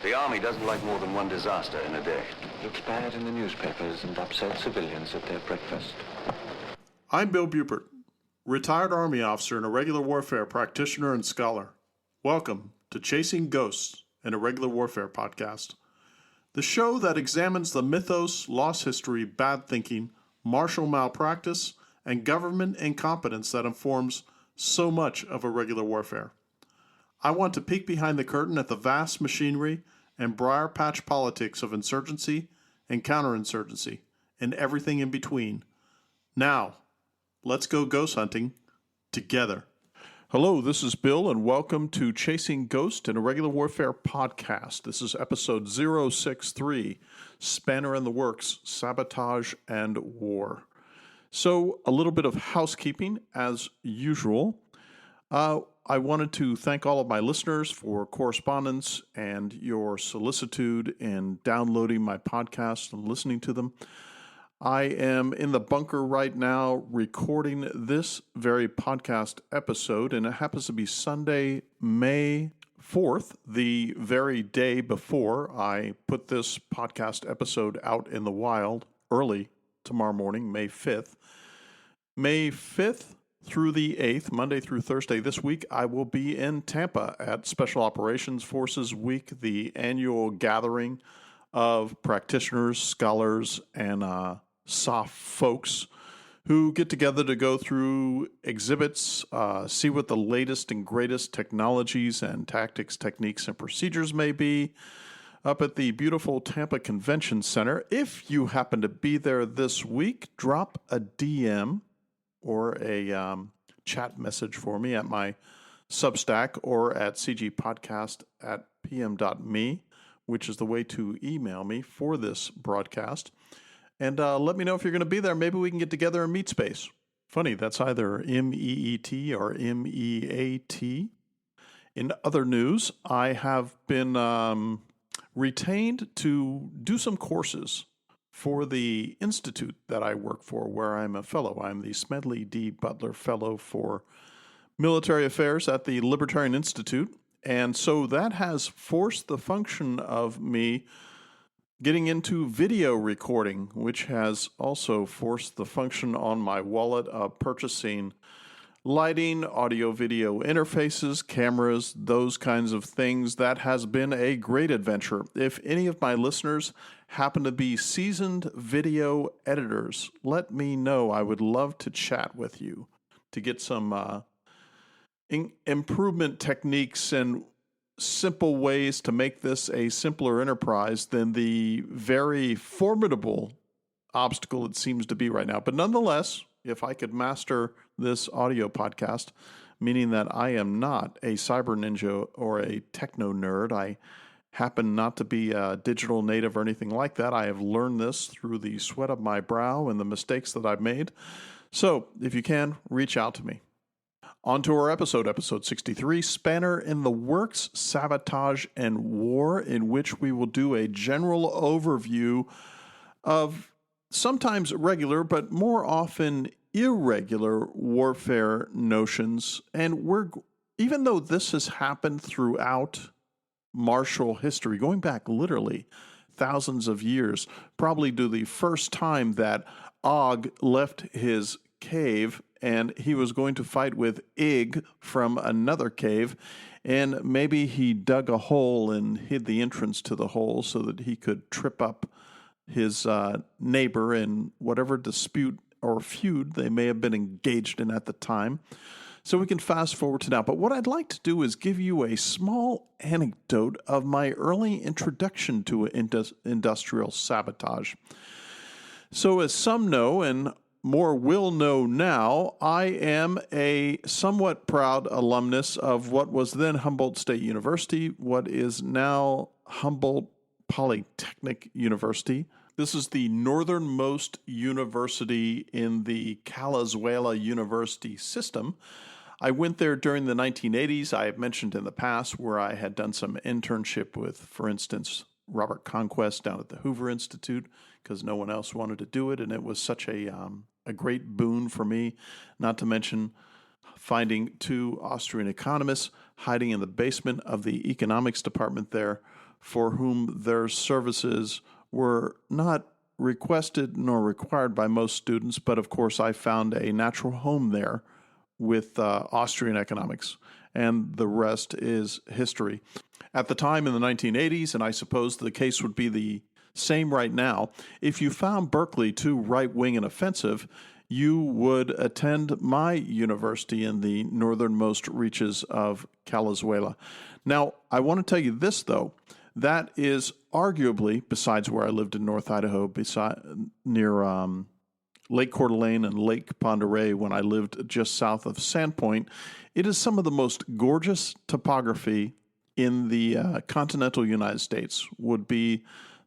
The Army doesn't like more than one disaster in a day. Looks bad in the newspapers and upsets civilians at their breakfast. I'm Bill Bupert, retired Army officer and irregular warfare practitioner and scholar. Welcome to Chasing Ghosts, an Irregular Warfare podcast, the show that examines the mythos, lost history, bad thinking, martial malpractice, and government incompetence that informs so much of irregular warfare. I want to peek behind the curtain at the vast machinery and briar patch politics of insurgency and counterinsurgency, and everything in between. Now, let's go ghost hunting together. Hello, this is Bill, and welcome to Chasing Ghost, an Irregular Warfare podcast. This is episode 063, Spanner in the Works, Sabotage and War. So, a little bit of housekeeping, as usual. I wanted to thank all of my listeners for correspondence and your solicitude in downloading my podcasts and listening to them. I am in the bunker right now recording this very podcast episode, and it happens to be Sunday, May 4th, the very day before I put this podcast episode out in the wild early tomorrow morning, May 5th. May 5th through the 8th, Monday through Thursday this week, I will be in Tampa at Special Operations Forces Week, the annual gathering of practitioners, scholars, and soft folks who get together to go through exhibits, see what the latest and greatest technologies and tactics, techniques, and procedures may be up at the beautiful Tampa Convention Center. If you happen to be there this week, drop a DM or a chat message for me at my Substack or at cgpodcast@pm.me, which is the way to email me for this broadcast. And let me know if you're going to be there. Maybe we can get together in Meet Space. Funny, that's either M-E-E-T or M-E-A-T. In other news, I have been retained to do some courses for the institute that I work for, where I'm a fellow. I'm the Smedley D. Butler Fellow for Military Affairs at the Libertarian Institute. And so that has forced the function of me getting into video recording, which has also forced the function on my wallet of purchasing lighting, audio-video interfaces, cameras, those kinds of things. That has been a great adventure. If any of my listeners happen to be seasoned video editors, let me know. I would love to chat with you to get some improvement techniques and simple ways to make this a simpler enterprise than the very formidable obstacle it seems to be right now. But nonetheless, if I could master this audio podcast, meaning that I am not a cyber ninja or a techno nerd, I happen not to be a digital native or anything like that. I have learned this through the sweat of my brow and the mistakes that I've made. So if you can, reach out to me. On to our episode 63, Spanner in the Works, Sabotage and War, in which we will do a general overview of sometimes regular, but more often irregular warfare notions. And even though this has happened throughout martial history, going back literally thousands of years, probably to the first time that Og left his cave and he was going to fight with Ig from another cave, and maybe he dug a hole and hid the entrance to the hole so that he could trip up his neighbor in whatever dispute or feud they may have been engaged in at the time. So we can fast forward to now. But what I'd like to do is give you a small anecdote of my early introduction to industrial sabotage. So as some know, and more will know now, I am a somewhat proud alumnus of what was then Humboldt State University, what is now Humboldt Polytechnic University. This is the northernmost university in the Calazuela University system. I went there during the 1980s. I have mentioned in the past where I had done some internship with, for instance, Robert Conquest down at the Hoover Institute, because no one else wanted to do it, and it was such a great boon for me, not to mention finding two Austrian economists hiding in the basement of the economics department there for whom their services were not requested nor required by most students, but of course I found a natural home there with Austrian economics, and the rest is history. At the time in the 1980s, and I suppose the case would be the same right now, if you found Berkeley too right-wing and offensive, you would attend my university in the northernmost reaches of Calizuela. Now, I want to tell you this, though. That is arguably, besides where I lived in North Idaho, near Lake Coeur d'Alene and Lake Pend Oreille, when I lived just south of Sandpoint, it is some of the most gorgeous topography in the continental United States. Would be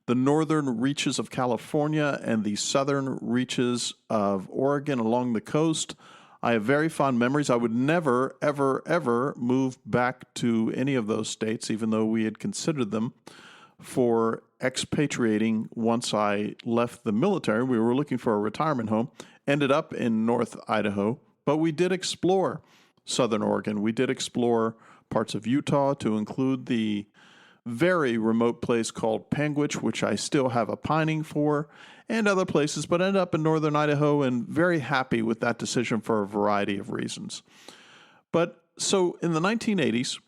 the northern reaches of California and the southern reaches of Oregon along the coast. I have very fond memories. I would never, ever, ever move back to any of those states, even though we had considered them for expatriating once I left the military. We were looking for a retirement home, ended up in North Idaho, but we did explore southern Oregon. We did explore parts of Utah, to include the very remote place called Panguitch, which I still have a pining for, and other places, but ended up in northern Idaho and very happy with that decision for a variety of reasons. But so in the 1980s,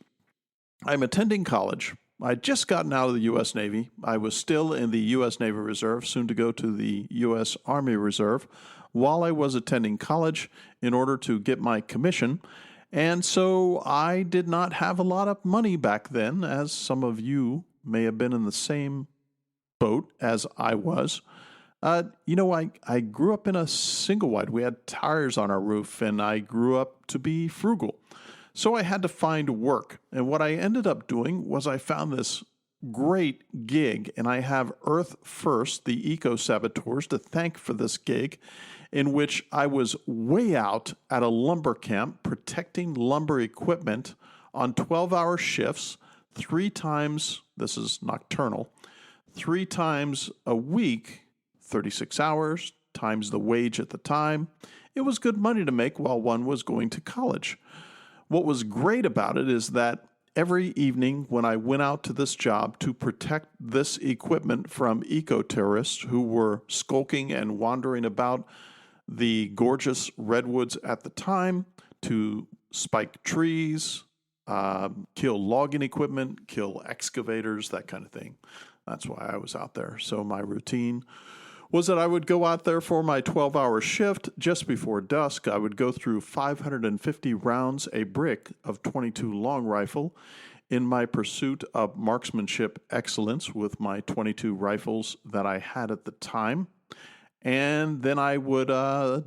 I'm attending college. I'd just gotten out of the U.S. Navy. I was still in the U.S. Navy Reserve, soon to go to the U.S. Army Reserve, while I was attending college in order to get my commission. And so I did not have a lot of money back then, as some of you may have been in the same boat as I was. I grew up in a single wide. We had tires on our roof, and I grew up to be frugal. So I had to find work. And what I ended up doing was I found this great gig, and I have Earth First, the eco-saboteurs, to thank for this gig, in which I was way out at a lumber camp protecting lumber equipment on 12-hour shifts, 3 times, this is nocturnal, 3 times a week, 36 hours, times the wage at the time. It was good money to make while one was going to college. What was great about it is that every evening when I went out to this job to protect this equipment from eco-terrorists who were skulking and wandering about the gorgeous redwoods at the time to spike trees, kill logging equipment, kill excavators, that kind of thing. That's why I was out there. So my routine was that I would go out there for my 12-hour shift. Just before dusk, I would go through 550 rounds a brick of .22 long rifle in my pursuit of marksmanship excellence with my .22 rifles that I had at the time. And then I would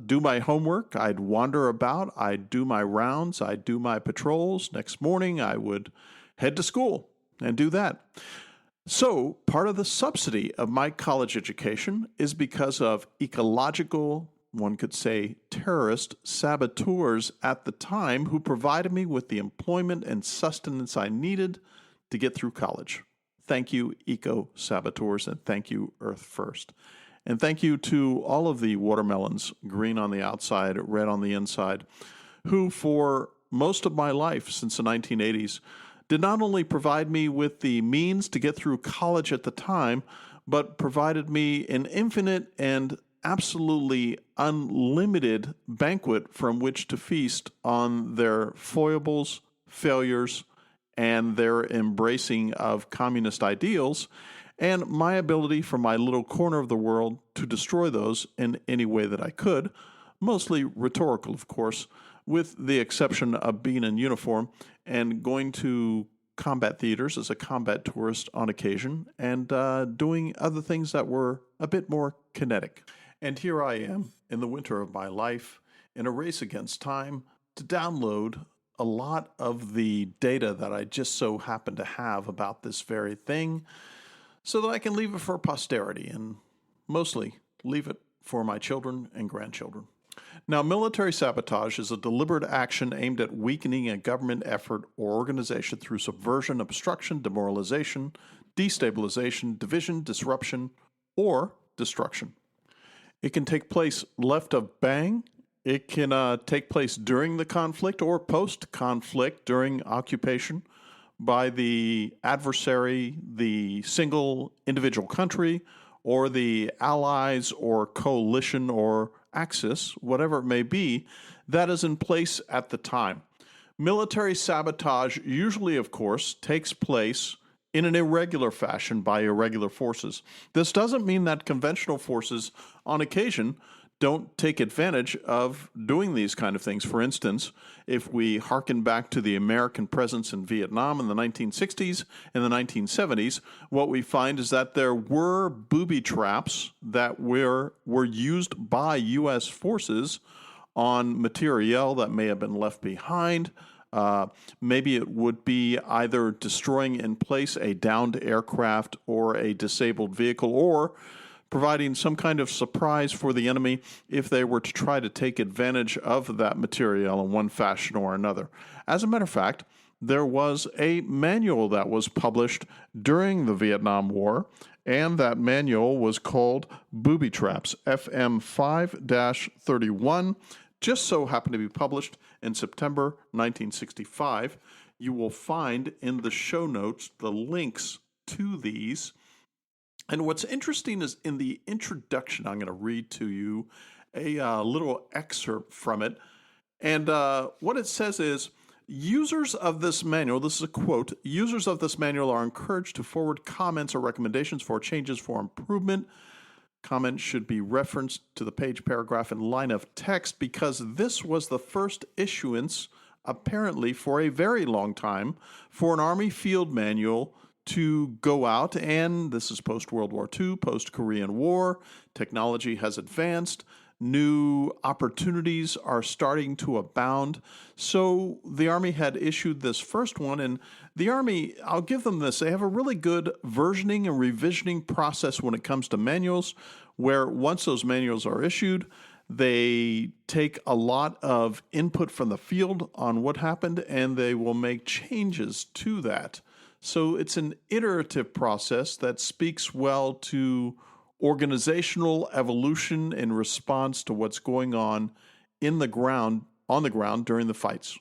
do my homework. I'd wander about. I'd do my rounds. I'd do my patrols. Next morning, I would head to school and do that. So part of the subsidy of my college education is because of ecological, one could say, terrorist saboteurs at the time who provided me with the employment and sustenance I needed to get through college. Thank you, eco-saboteurs, and thank you, Earth First. And thank you to all of the watermelons, green on the outside, red on the inside, who for most of my life since the 1980s did not only provide me with the means to get through college at the time, but provided me an infinite and absolutely unlimited banquet from which to feast on their foibles, failures, and their embracing of communist ideals, and my ability from my little corner of the world to destroy those in any way that I could, mostly rhetorical, of course, with the exception of being in uniform and going to combat theaters as a combat tourist on occasion and doing other things that were a bit more kinetic. And here I am in the winter of my life in a race against time to download a lot of the data that I just so happen to have about this very thing, so that I can leave it for posterity and mostly leave it for my children and grandchildren. Now, military sabotage is a deliberate action aimed at weakening a government effort or organization through subversion, obstruction, demoralization, destabilization, division, disruption, or destruction. It can take place left of bang. It can take place during the conflict or post-conflict during occupation, by the adversary, the single individual country, or the allies or coalition or axis, whatever it may be, that is in place at the time. Military sabotage usually, of course, takes place in an irregular fashion by irregular forces. This doesn't mean that conventional forces, on occasion, don't take advantage of doing these kind of things. For instance, if we hearken back to the American presence in Vietnam in the 1960s and the 1970s, what we find is that there were booby traps that were used by U.S. forces on materiel that may have been left behind. Maybe it would be either destroying in place a downed aircraft or a disabled vehicle, or providing some kind of surprise for the enemy if they were to try to take advantage of that material in one fashion or another. As a matter of fact, there was a manual that was published during the Vietnam War, and that manual was called Booby Traps, FM 5-31, just so happened to be published in September 1965. You will find in the show notes the links to these. And what's interesting is in the introduction, I'm going to read to you a little excerpt from it. And what it says is, users of this manual, this is a quote, users of this manual are encouraged to forward comments or recommendations for changes for improvement. Comments should be referenced to the page, paragraph, and line of text, because this was the first issuance, apparently for a very long time, for an Army field manual to go out, and this is post-World War II, post-Korean War. Technology has advanced. New opportunities are starting to abound. So the Army had issued this first one, and the Army, I'll give them this, they have a really good versioning and revisioning process when it comes to manuals, where once those manuals are issued, they take a lot of input from the field on what happened, and they will make changes to that. So it's an iterative process that speaks well to organizational evolution in response to what's going on on the ground during the fights.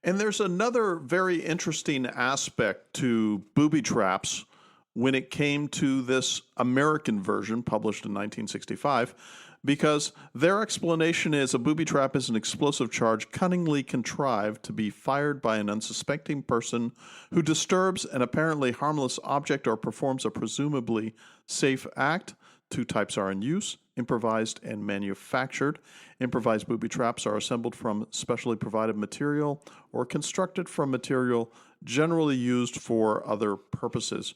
And there's another very interesting aspect to booby traps when it came to this American version published in 1965, because their explanation is a booby trap is an explosive charge cunningly contrived to be fired by an unsuspecting person who disturbs an apparently harmless object or performs a presumably safe act. Two types are in use: improvised and manufactured. Improvised booby traps are assembled from specially provided material or constructed from material generally used for other purposes.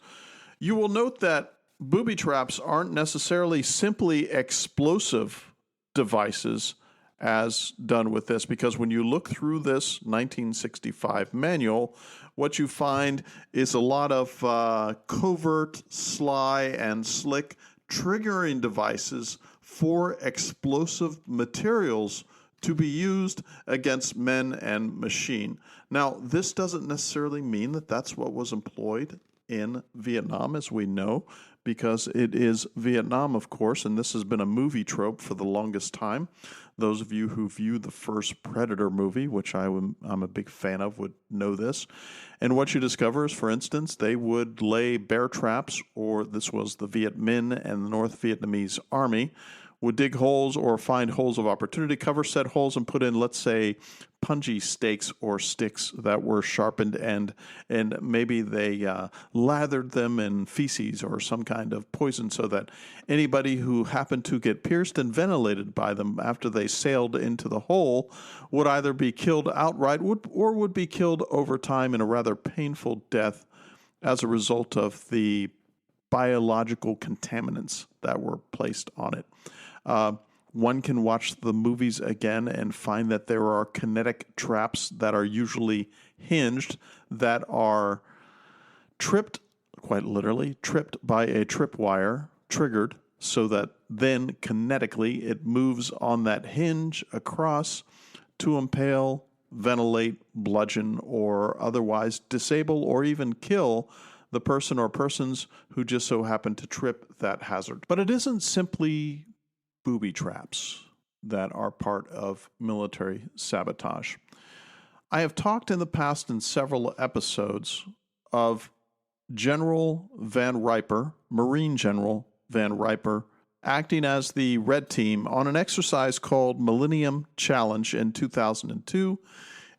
You will note that booby traps aren't necessarily simply explosive devices as done with this, because when you look through this 1965 manual, what you find is a lot of covert, sly, and slick triggering devices for explosive materials to be used against men and machine. Now, this doesn't necessarily mean that that's what was employed in Vietnam, as we know, because it is Vietnam, of course, and this has been a movie trope for the longest time. Those of you who viewed the first Predator movie, which I'm a big fan of, would know this. And what you discover is, for instance, they would lay bear traps, or this was the Viet Minh and the North Vietnamese Army, would dig holes or find holes of opportunity, cover said holes, and put in, let's say, punji stakes or sticks that were sharpened, and maybe they lathered them in feces or some kind of poison so that anybody who happened to get pierced and ventilated by them after they sailed into the hole would either be killed outright or would be killed over time in a rather painful death as a result of the biological contaminants that were placed on it. One can watch the movies again and find that there are kinetic traps that are usually hinged, that are tripped, quite literally, tripped by a tripwire, triggered, so that then kinetically it moves on that hinge across to impale, ventilate, bludgeon, or otherwise disable or even kill the person or persons who just so happen to trip that hazard. But it isn't simply booby traps that are part of military sabotage. I have talked in the past in several episodes of General Van Riper, Marine General Van Riper, acting as the Red Team on an exercise called Millennium Challenge in 2002,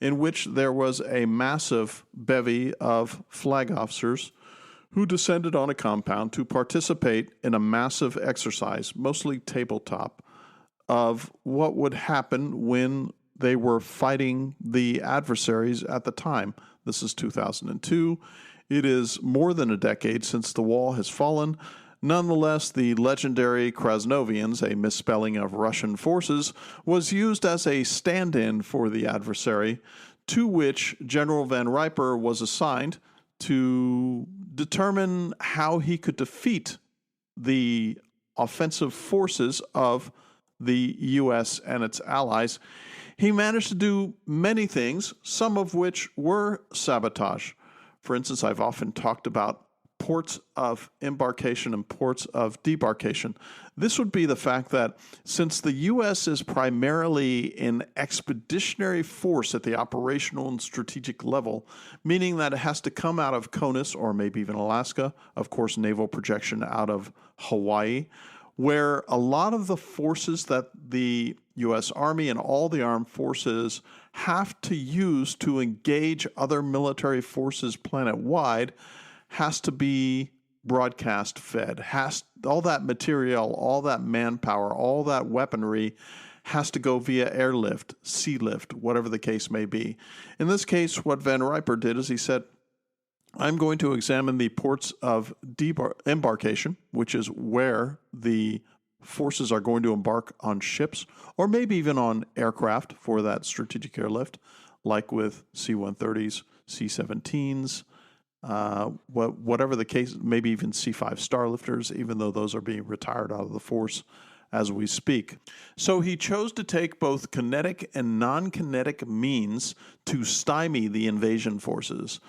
in which there was a massive bevy of flag officers who descended on a compound to participate in a massive exercise, mostly tabletop, of what would happen when they were fighting the adversaries at the time. This is 2002. It is more than a decade since the wall has fallen. Nonetheless, the legendary Krasnovians, a misspelling of Russian forces, was used as a stand-in for the adversary, to which General Van Riper was assigned to determine how he could defeat the offensive forces of the U.S. and its allies. He managed to do many things, some of which were sabotage. For instance, I've often talked about ports of embarkation and ports of debarkation. This would be the fact that since the U.S. is primarily an expeditionary force at the operational and strategic level, meaning that it has to come out of CONUS or maybe even Alaska, of course, naval projection out of Hawaii, where a lot of the forces that the U.S. Army and all the armed forces have to use to engage other military forces planet-wide has to be broadcast fed. All that material, all that manpower, all that weaponry has to go via airlift, sea lift, whatever the case may be. In this case, what Van Riper did is he said, I'm going to examine the ports of embarkation, which is where the forces are going to embark on ships, or maybe even on aircraft for that strategic airlift, like with C-130s, C-17s, whatever the case, maybe even C-5 Starlifters, even though those are being retired out of the force as we speak. So he chose to take both kinetic and non-kinetic means to stymie the invasion forces.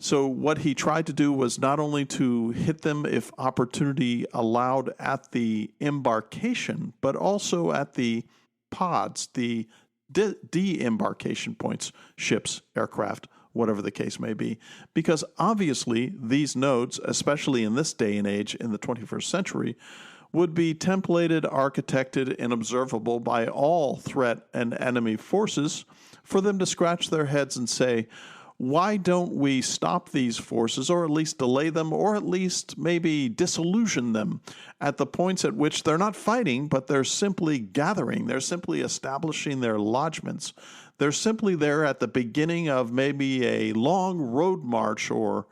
So what he tried to do was not only to hit them if opportunity allowed at the embarkation, but also at the pods, the de-embarkation points, ships, aircraft, whatever the case may be. Because obviously these nodes, especially in this day and age in the 21st century, would be templated, architected, and observable by all threat and enemy forces for them to scratch their heads and say, why don't we stop these forces, or at least delay them, or at least maybe disillusion them at the points at which they're not fighting, but they're simply gathering. They're simply establishing their lodgements. They're simply there at the beginning of maybe a long road march or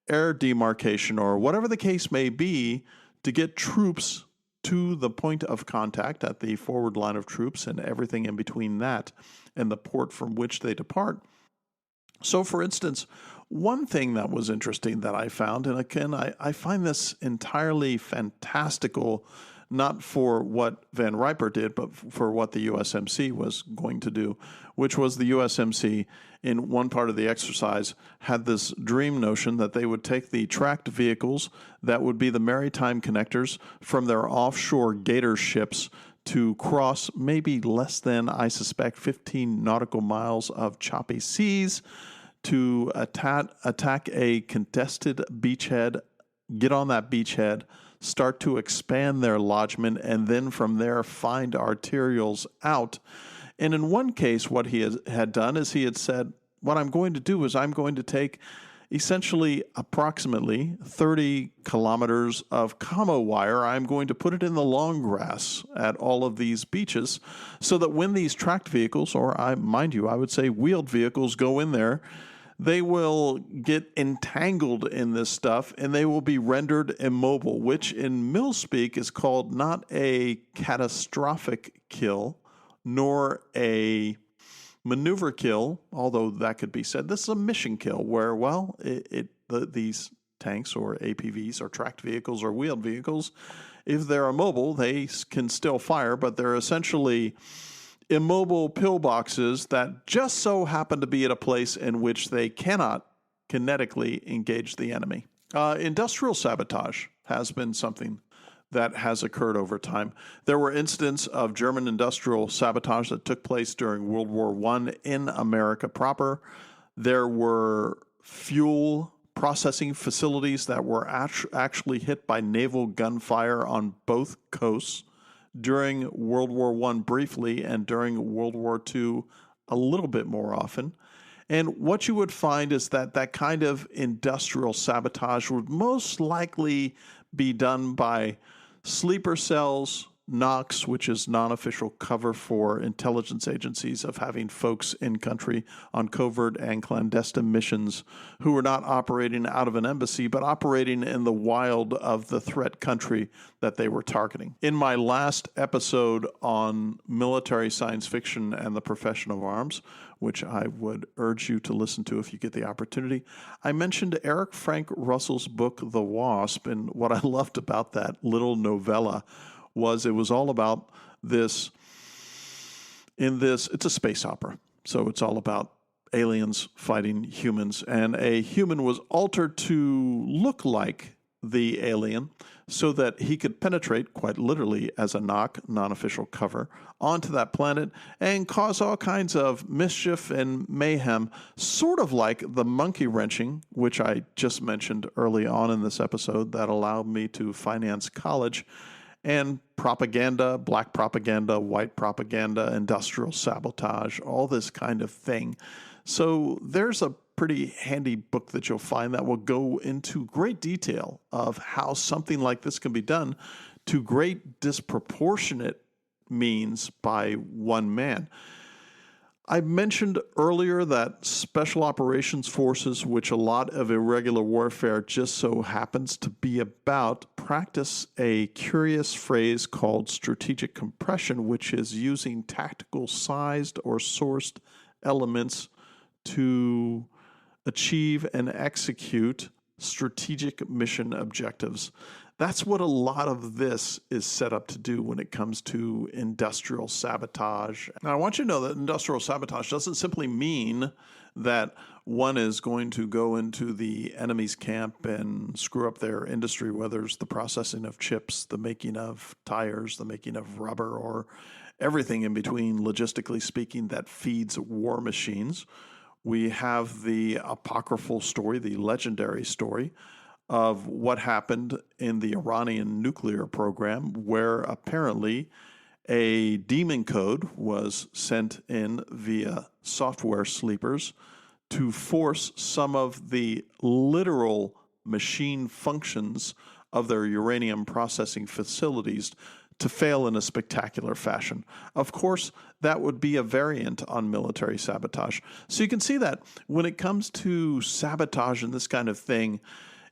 air demarcation or whatever the case may be to get troops to the point of contact at the forward line of troops and everything in between that and the port from which they depart. So, for instance, one thing that was interesting that I found, and again, I find this entirely fantastical, not for what Van Riper did, but for what the USMC was going to do, which was the USMC, in one part of the exercise, had this dream notion that they would take the tracked vehicles that would be the maritime connectors from their offshore gator ships to cross maybe less than, I suspect, 15 nautical miles of choppy seas to attack a contested beachhead, get on that beachhead, start to expand their lodgment, and then from there find arterials out. And in one case, what he had done is he had said, what I'm going to do is I'm going to take essentially approximately 30 kilometers of commo wire. I'm going to put it in the long grass at all of these beaches so that when these tracked vehicles, or I would say wheeled vehicles, go in there, they will get entangled in this stuff and they will be rendered immobile, which in mill speak is called not a catastrophic kill, nor a maneuver kill, although that could be said. This is a mission kill where, well, these tanks or APVs or tracked vehicles or wheeled vehicles, if they're immobile, they can still fire, but they're essentially immobile pillboxes that just so happen to be at a place in which they cannot kinetically engage the enemy. Industrial sabotage has been something that has occurred over time. There were incidents of German industrial sabotage that took place during World War I in America proper. There were fuel processing facilities that were actually hit by naval gunfire on both coasts during World War I briefly and during World War II a little bit more often. And what you would find is that that kind of industrial sabotage would most likely be done by sleeper cells, NOx, which is non-official cover for intelligence agencies of having folks in country on covert and clandestine missions who are not operating out of an embassy, but operating in the wild of the threat country that they were targeting. In my last episode on military science fiction and the profession of arms, which I would urge you to listen to if you get the opportunity, I mentioned Eric Frank Russell's book, The Wasp, and what I loved about that little novella was it was all about this, it's a space opera, so it's all about aliens fighting humans, and a human was altered to look like the alien so that he could penetrate, quite literally as a non-official cover, onto that planet and cause all kinds of mischief and mayhem, sort of like the monkey wrenching, which I just mentioned early on in this episode that allowed me to finance college, and propaganda, black propaganda, white propaganda, industrial sabotage, all this kind of thing. So there's a pretty handy book that you'll find that will go into great detail of how something like this can be done to great disproportionate means by one man. I mentioned earlier that special operations forces, which a lot of irregular warfare just so happens to be about, practice a curious phrase called strategic compression, which is using tactical sized or sourced elements to achieve and execute strategic mission objectives. That's what a lot of this is set up to do when it comes to industrial sabotage. Now, I want you to know that industrial sabotage doesn't simply mean that one is going to go into the enemy's camp and screw up their industry, whether it's the processing of chips, the making of tires, the making of rubber, or everything in between, logistically speaking, that feeds war machines. We have the apocryphal story, the legendary story of what happened in the Iranian nuclear program, where apparently a demon code was sent in via software sleepers to force some of the literal machine functions of their uranium processing facilities to fail in a spectacular fashion. Of course, that would be a variant on military sabotage. So you can see that when it comes to sabotage and this kind of thing,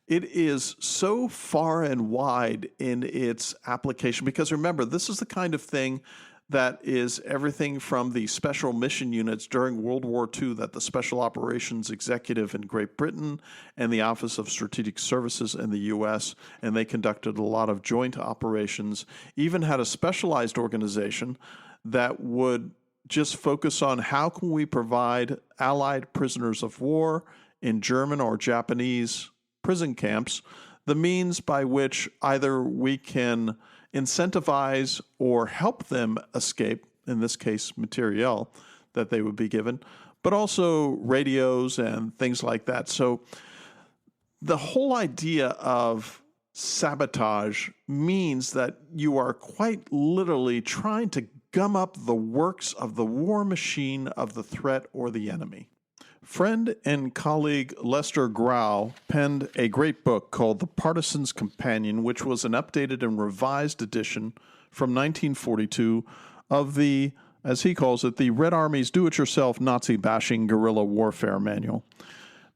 it is so far and wide in its application, because remember, this is the kind of thing that is everything from the special mission units during World War II that the Special Operations Executive in Great Britain and the Office of Strategic Services in the U.S., and they conducted a lot of joint operations, even had a specialized organization that would just focus on how can we provide Allied prisoners of war in German or Japanese prison camps, the means by which either we can incentivize or help them escape, in this case, materiel that they would be given, but also radios and things like that. So the whole idea of sabotage means that you are quite literally trying to gum up the works of the war machine of the threat or the enemy. Friend and colleague Lester Grau penned a great book called The Partisan's Companion, which was an updated and revised edition from 1942 of the, as he calls it, the Red Army's do-it-yourself Nazi-bashing guerrilla warfare manual.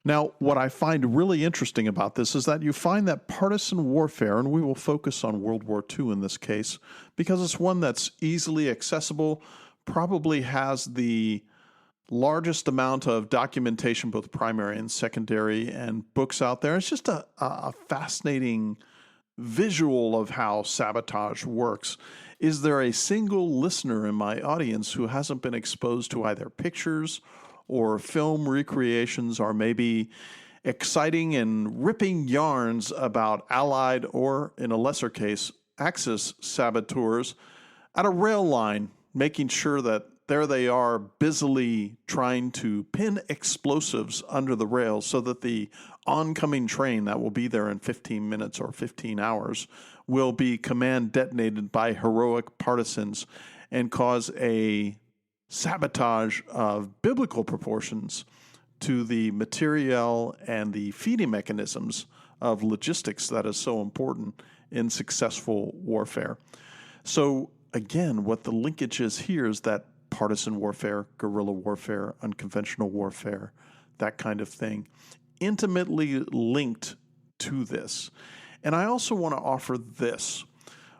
Now, what I find really interesting about this is that you find that partisan warfare, and we will focus on World War II in this case, because it's one that's easily accessible, probably has the largest amount of documentation, both primary and secondary, and books out there. It's just a fascinating visual of how sabotage works. Is there a single listener in my audience who hasn't been exposed to either pictures or film recreations or maybe exciting and ripping yarns about Allied or, in a lesser case, Axis saboteurs at a rail line, making sure that there they are busily trying to pin explosives under the rails so that the oncoming train that will be there in 15 minutes or 15 hours will be command detonated by heroic partisans and cause a sabotage of biblical proportions to the materiel and the feeding mechanisms of logistics that is so important in successful warfare. So again, what the linkage is here is that partisan warfare, guerrilla warfare, unconventional warfare, that kind of thing, intimately linked to this. And I also want to offer this.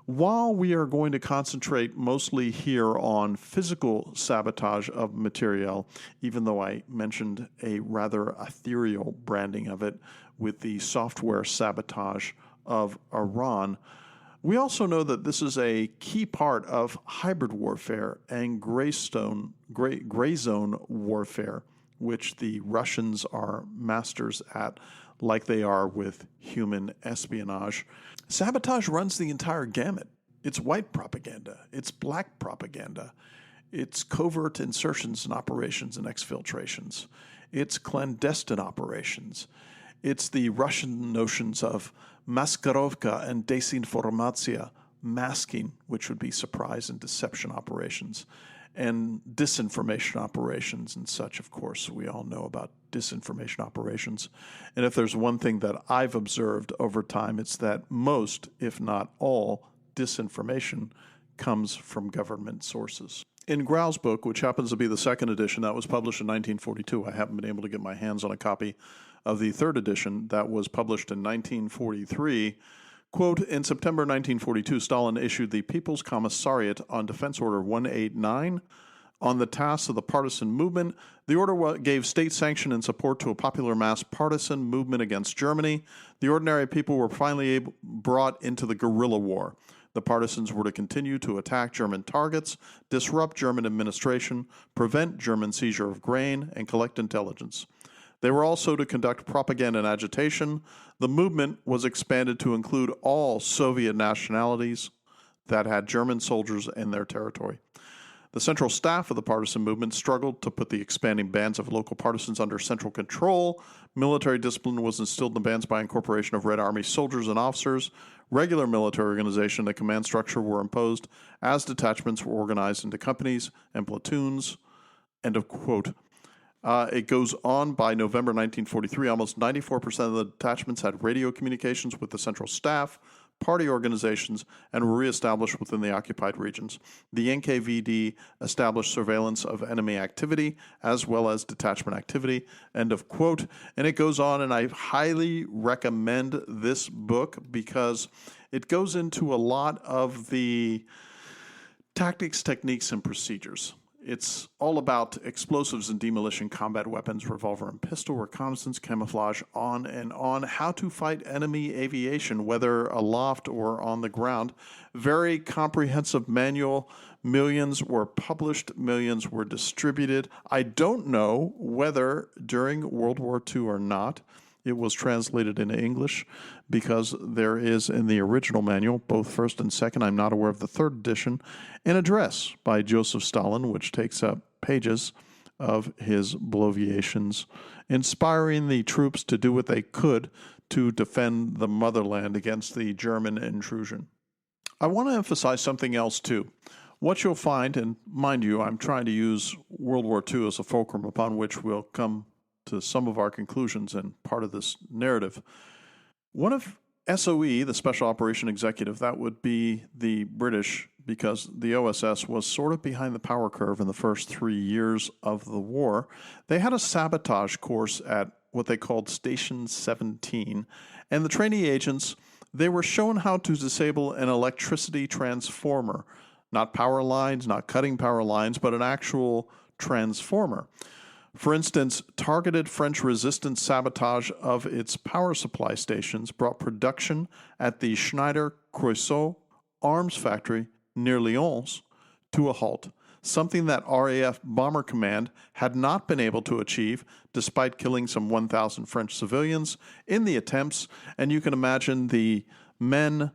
While we are going to concentrate mostly here on physical sabotage of materiel, even though I mentioned a rather ethereal branding of it with the software sabotage of Iran, we also know that this is a key part of hybrid warfare and gray zone warfare, which the Russians are masters at, like they are with human espionage. Sabotage runs the entire gamut. It's white propaganda. It's black propaganda. It's covert insertions and operations and exfiltrations. It's clandestine operations. It's the Russian notions of maskirovka and desinformacja, masking, which would be surprise and deception operations, and disinformation operations and such. Of course, we all know about disinformation operations. And if there's one thing that I've observed over time, it's that most, if not all, disinformation comes from government sources. In Grau's book, which happens to be the second edition that was published in 1942, I haven't been able to get my hands on a copy of the third edition that was published in 1943. Quote, in September 1942, Stalin issued the People's Commissariat on Defense Order 189 on the tasks of the partisan movement. The order gave state sanction and support to a popular mass partisan movement against Germany. The ordinary people were finally brought into the guerrilla war. The partisans were to continue to attack German targets, disrupt German administration, prevent German seizure of grain, and collect intelligence. They were also to conduct propaganda and agitation. The movement was expanded to include all Soviet nationalities that had German soldiers in their territory. The central staff of the partisan movement struggled to put the expanding bands of local partisans under central control. Military discipline was instilled in the bands by incorporation of Red Army soldiers and officers. Regular military organization and command structure were imposed as detachments were organized into companies and platoons. End of quote. It goes on by November 1943. Almost 94% of the detachments had radio communications with the central staff, party organizations, and were reestablished within the occupied regions. The NKVD established surveillance of enemy activity as well as detachment activity. End of quote. And it goes on, and I highly recommend this book because it goes into a lot of the tactics, techniques, and procedures. It's all about explosives and demolition, combat weapons, revolver and pistol, reconnaissance, camouflage, on and on, how to fight enemy aviation, whether aloft or on the ground. Very comprehensive manual. Millions were published, millions were distributed. I don't know whether during World War II or not it was translated into English, because there is in the original manual, both first and second, I'm not aware of the third edition, an address by Joseph Stalin, which takes up pages of his bloviations, inspiring the troops to do what they could to defend the motherland against the German intrusion. I want to emphasize something else too. What you'll find, and mind you, I'm trying to use World War II as a fulcrum upon which we'll come to some of our conclusions and part of this narrative. One of SOE, the Special Operation Executive, that would be the British, because the OSS was sort of behind the power curve in the first 3 years of the war. They had a sabotage course at what they called Station 17, and the trainee agents, they were shown how to disable an electricity transformer, not power lines, not cutting power lines, but an actual transformer. For instance, targeted French resistance sabotage of its power supply stations brought production at the Schneider-Creusot arms factory near Lyons to a halt, something that RAF Bomber Command had not been able to achieve despite killing some 1,000 French civilians in the attempts. And you can imagine the men,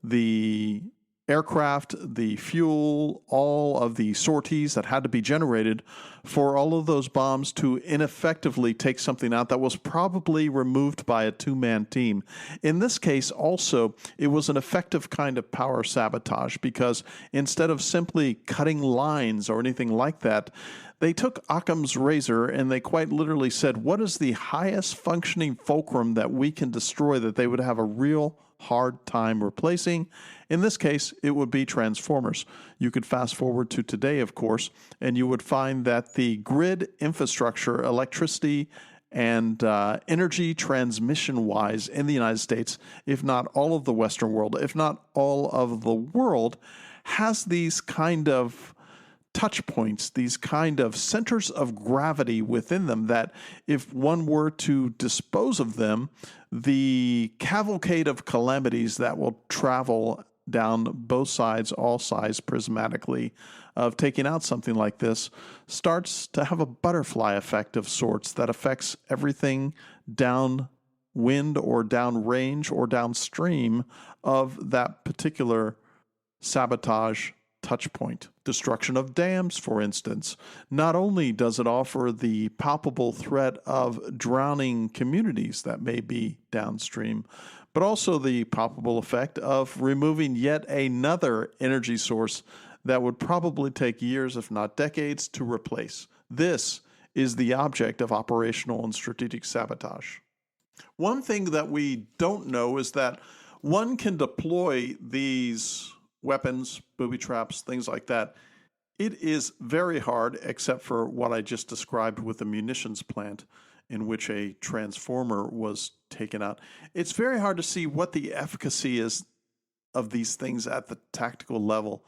the aircraft, the fuel, all of the sorties that had to be generated for all of those bombs to ineffectively take something out that was probably removed by a two-man team. In this case, also, it was an effective kind of power sabotage because instead of simply cutting lines or anything like that, they took Occam's razor and they quite literally said, what is the highest functioning fulcrum that we can destroy that they would have a real hard time replacing? In this case, it would be transformers. You could fast forward to today, of course, and you would find that the grid infrastructure, electricity, and energy transmission-wise in the United States, if not all of the Western world, if not all of the world, has these kind of touch points, these kind of centers of gravity within them that if one were to dispose of them, the cavalcade of calamities that will travel down both sides, all sides prismatically of taking out something like this starts to have a butterfly effect of sorts that affects everything downwind or downrange or downstream of that particular sabotage touch point. Destruction of dams, for instance. Not only does it offer the palpable threat of drowning communities that may be downstream, but also the palpable effect of removing yet another energy source that would probably take years, if not decades, to replace. This is the object of operational and strategic sabotage. One thing that we don't know is that one can deploy these weapons, booby traps, things like that. It is very hard, except for what I just described with the munitions plant in which a transformer was taken out. It's very hard to see what the efficacy is of these things at the tactical level.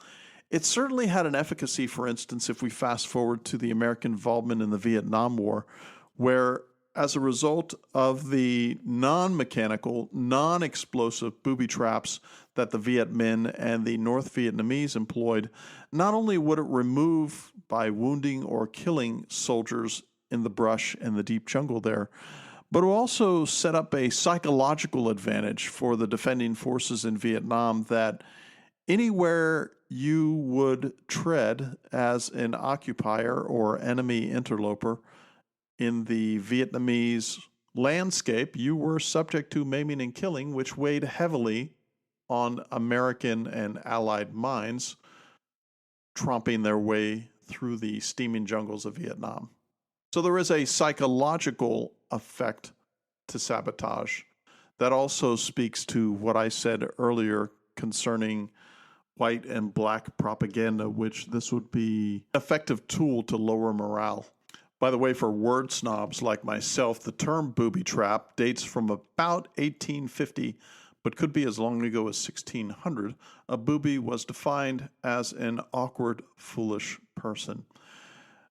It certainly had an efficacy, for instance, if we fast forward to the American involvement in the Vietnam War, where as a result of the non-mechanical, non-explosive booby traps that the Viet Minh and the North Vietnamese employed, not only would it remove by wounding or killing soldiers in the brush and the deep jungle there, but it also set up a psychological advantage for the defending forces in Vietnam that anywhere you would tread as an occupier or enemy interloper in the Vietnamese landscape, you were subject to maiming and killing, which weighed heavily on American and Allied minds, tromping their way through the steaming jungles of Vietnam. So there is a psychological effect to sabotage that also speaks to what I said earlier concerning white and black propaganda, which this would be an effective tool to lower morale. By the way, for word snobs like myself, the term booby trap dates from about 1850, but could be as long ago as 1600. A booby was defined as an awkward, foolish person.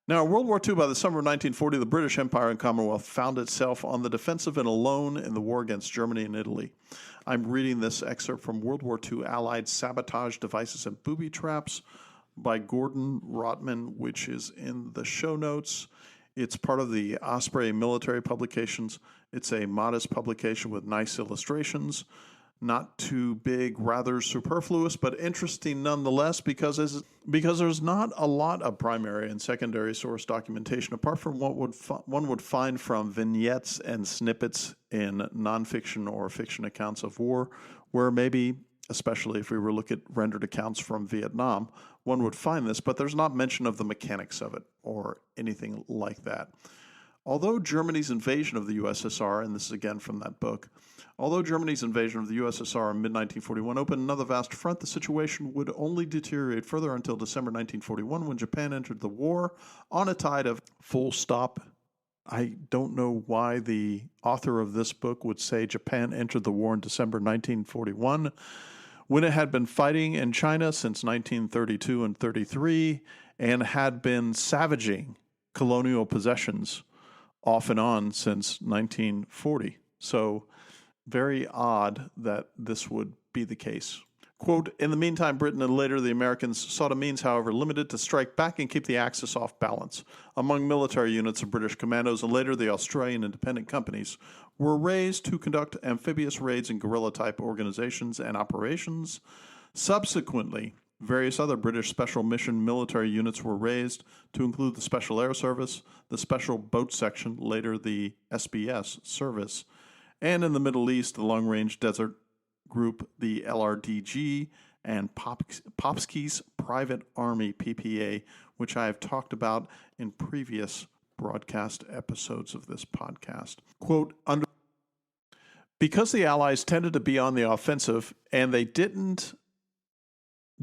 Now, in World War II, by the summer of 1940, the British Empire and Commonwealth found itself on the defensive and alone in the war against Germany and Italy. I'm reading this excerpt from World War II Allied Sabotage Devices and Booby Traps by Gordon Rotman, which is in the show notes. It's part of the Osprey Military Publications. It's a modest publication with nice illustrations. Not too big, rather superfluous, but interesting nonetheless because there's not a lot of primary and secondary source documentation apart from what one would find from vignettes and snippets in nonfiction or fiction accounts of war, where maybe, especially if we were looking at rendered accounts from Vietnam, one would find this, but there's not mention of the mechanics of it or anything like that. Although Germany's invasion of the USSR, and this is again from that book, although Germany's invasion of the USSR in mid-1941 opened another vast front, the situation would only deteriorate further until December 1941 when Japan entered the war on a tide of full stop. I don't know why the author of this book would say Japan entered the war in December 1941 when it had been fighting in China since 1932 and 33 and had been savaging colonial possessions off and on since 1940. So very odd that this would be the case. Quote, in the meantime, Britain and later the Americans sought a means, however limited, to strike back and keep the Axis off balance. Among military units of British commandos and later the Australian independent companies were raised to conduct amphibious raids and guerrilla-type organizations and operations Subsequently, various other British Special Mission military units were raised to include the Special Air Service, the Special Boat Section, later the SBS service, and in the Middle East, the Long Range Desert Group, the LRDG, and Popsky's Private Army, PPA, which I have talked about in previous broadcast episodes of this podcast. Quote, because the Allies tended to be on the offensive and they didn't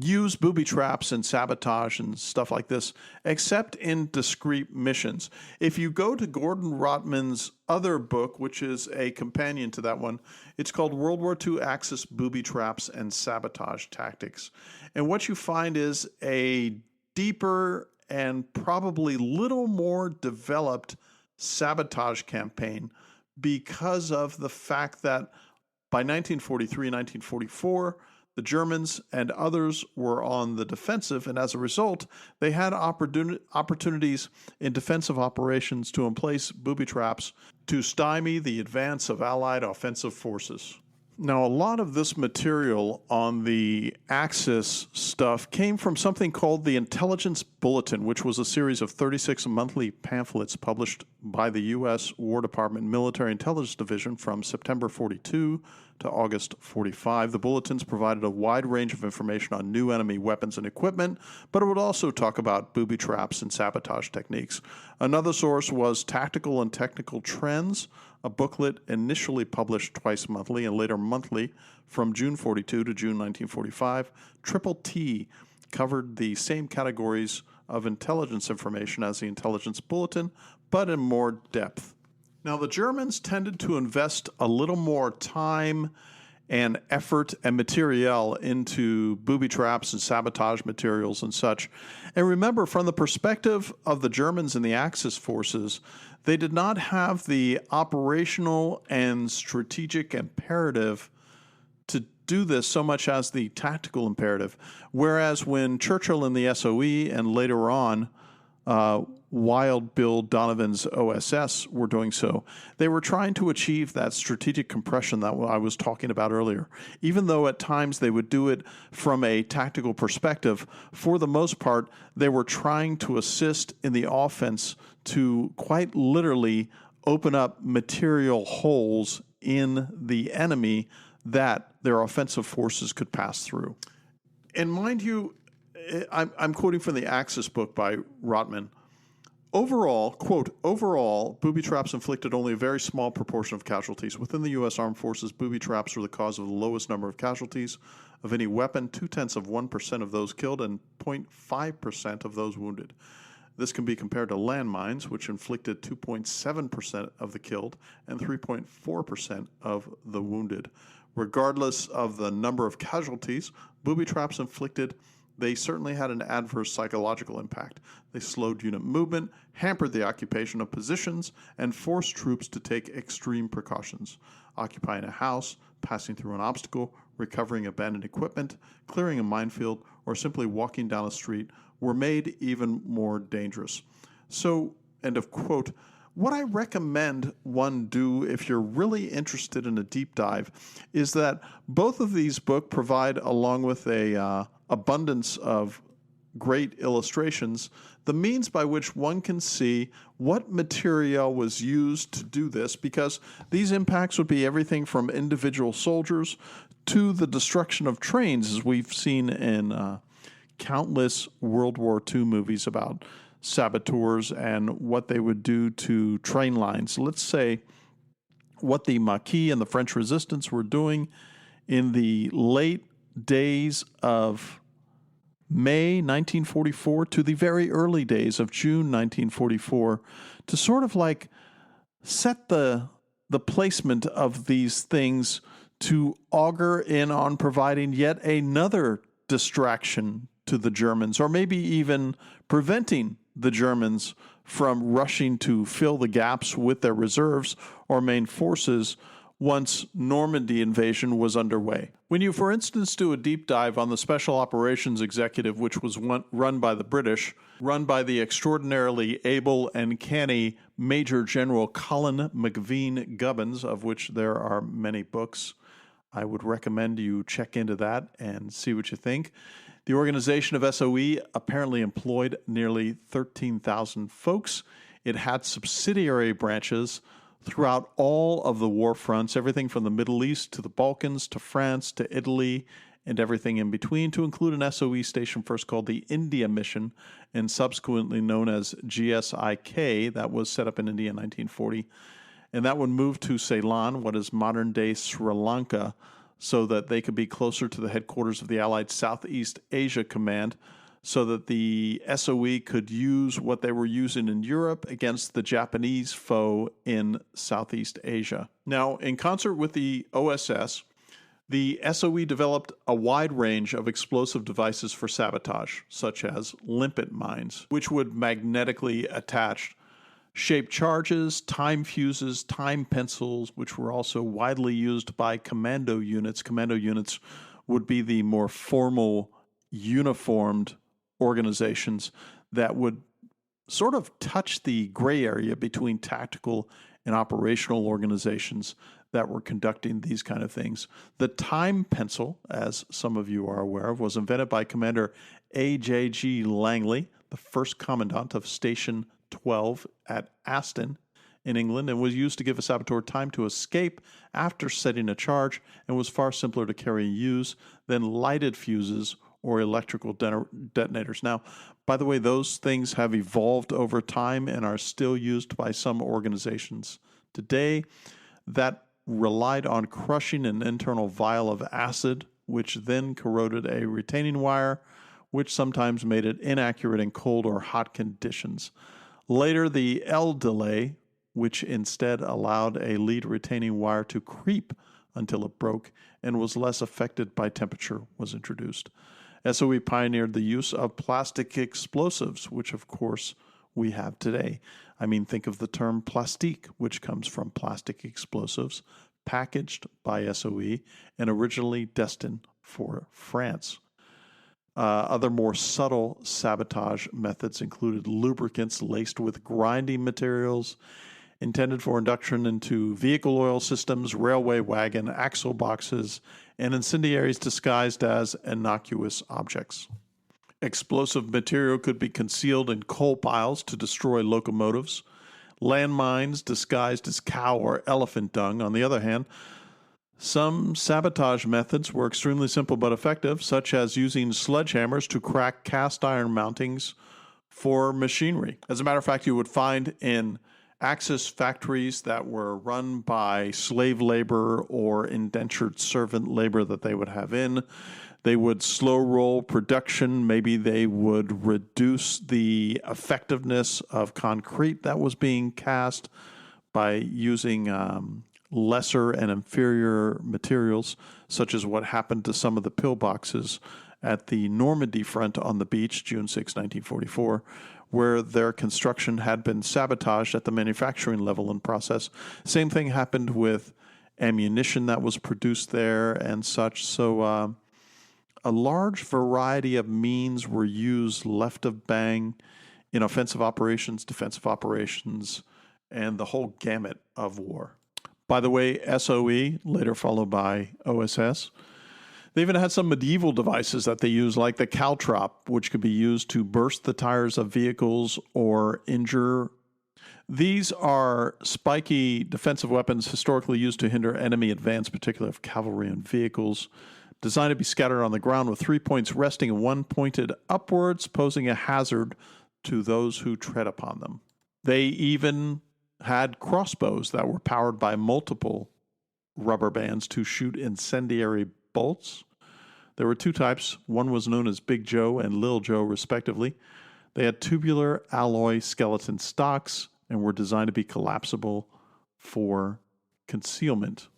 use booby traps and sabotage and stuff like this, except in discrete missions. If you go to Gordon Rotman's other book, which is a companion to that one, it's called World War II Axis Booby Traps and Sabotage Tactics. And what you find is a deeper and probably little more developed sabotage campaign because of the fact that by 1943, 1944, the Germans and others were on the defensive, and as a result, they had opportunities in defensive operations to emplace booby traps to stymie the advance of Allied offensive forces. Now, a lot of this material on the Axis stuff came from something called the Intelligence Bulletin, which was a series of 36 monthly pamphlets published by the U.S. War Department Military Intelligence Division from September 42 to August 45. The bulletins provided a wide range of information on new enemy weapons and equipment, but it would also talk about booby traps and sabotage techniques. Another source was Tactical and Technical Trends, a booklet initially published twice monthly and later monthly from June 42 to June 1945. Triple T covered the same categories of intelligence information as the Intelligence Bulletin, but in more depth. Now, the Germans tended to invest a little more time and effort and material into booby traps and sabotage materials and such. And remember, from the perspective of the Germans and the Axis forces, they did not have the operational and strategic imperative to do this so much as the tactical imperative. Whereas when Churchill and the SOE and later on Wild Bill Donovan's OSS were doing so, they were trying to achieve that strategic compression that I was talking about earlier. Even though at times they would do it from a tactical perspective, for the most part, they were trying to assist in the offense to quite literally open up material holes in the enemy that their offensive forces could pass through. And mind you, I'm quoting from the Axis book by Rotman. Overall, quote, overall, booby traps inflicted only a very small proportion of casualties. Within the U.S. Armed Forces, booby traps were the cause of the lowest number of casualties of any weapon, 0.2% of those killed and 0.5% of those wounded. This can be compared to landmines, which inflicted 2.7% of the killed and 3.4% of the wounded. Regardless of the number of casualties, booby traps inflicted, they certainly had an adverse psychological impact. They slowed unit movement, hampered the occupation of positions, and forced troops to take extreme precautions. Occupying a house, passing through an obstacle, recovering abandoned equipment, clearing a minefield, or simply walking down a street were made even more dangerous. So, end of quote. What I recommend one do if you're really interested in a deep dive is that both of these books provide, along with a abundance of great illustrations, the means by which one can see what material was used to do this, because these impacts would be everything from individual soldiers to the destruction of trains, as we've seen in countless World War II movies about saboteurs and what they would do to train lines. Let's say what the Maquis and the French resistance were doing in the late days of May 1944 to the very early days of June 1944 to sort of like set the placement of these things to augur in on providing yet another distraction to the Germans, or maybe even preventing the Germans from rushing to fill the gaps with their reserves or main forces once Normandy invasion was underway. When you, for instance, do a deep dive on the Special Operations Executive, which was run by the British, run by the extraordinarily able and canny Major General Colin McVean Gubbins, of which there are many books, I would recommend you check into that and see what you think. The organization of SOE apparently employed nearly 13,000 folks. It had subsidiary branches throughout all of the war fronts, everything from the Middle East to the Balkans to France to Italy and everything in between, to include an SOE station first called the India Mission and subsequently known as GSIK. That was set up in India in 1940. And that would move to Ceylon, what is modern-day Sri Lanka, so that they could be closer to the headquarters of the Allied Southeast Asia Command, so that the SOE could use what they were using in Europe against the Japanese foe in Southeast Asia. Now, in concert with the OSS, the SOE developed a wide range of explosive devices for sabotage, such as limpet mines, which would magnetically attach shaped charges, time fuses, time pencils, which were also widely used by commando units. Commando units would be the more formal, uniformed organizations that would sort of touch the gray area between tactical and operational organizations that were conducting these kind of things. The time pencil, as some of you are aware of, was invented by Commander A.J.G. Langley, the first commandant of Station 12 at Aston in England, and was used to give a saboteur time to escape after setting a charge, and was far simpler to carry and use than lighted fuses or electrical detonators. Now, by the way, those things have evolved over time and are still used by some organizations today. That relied on crushing an internal vial of acid, which then corroded a retaining wire, which sometimes made it inaccurate in cold or hot conditions. Later, the L delay, which instead allowed a lead retaining wire to creep until it broke and was less affected by temperature, was introduced. SOE pioneered the use of plastic explosives, which of course we have today. I mean, think of the term plastique, which comes from plastic explosives, packaged by SOE and originally destined for France. Other more subtle sabotage methods included lubricants laced with grinding materials intended for induction into vehicle oil systems, railway wagon, axle boxes, and incendiaries disguised as innocuous objects. Explosive material could be concealed in coal piles to destroy locomotives. Landmines disguised as cow or elephant dung. On the other hand, some sabotage methods were extremely simple but effective, such as using sledgehammers to crack cast iron mountings for machinery. As a matter of fact, you would find in Axis factories that were run by slave labor or indentured servant labor that they would have in. They would slow roll production. Maybe they would reduce the effectiveness of concrete that was being cast by using lesser and inferior materials, such as what happened to some of the pillboxes at the Normandy front on the beach, June 6, 1944, where their construction had been sabotaged at the manufacturing level and process. Same thing happened with ammunition that was produced there and such. So a large variety of means were used left of bang in offensive operations, defensive operations, and the whole gamut of war. By the way, SOE, later followed by OSS, they even had some medieval devices that they used, like the caltrop, which could be used to burst the tires of vehicles or injure. These are spiky defensive weapons historically used to hinder enemy advance, particularly of cavalry and vehicles, designed to be scattered on the ground with 3 points resting and one pointed upwards, posing a hazard to those who tread upon them. They even had crossbows that were powered by multiple rubber bands to shoot incendiary bolts. There were two types. One was known as Big Joe and Lil Joe, respectively. They had tubular alloy skeleton stocks and were designed to be collapsible for concealment.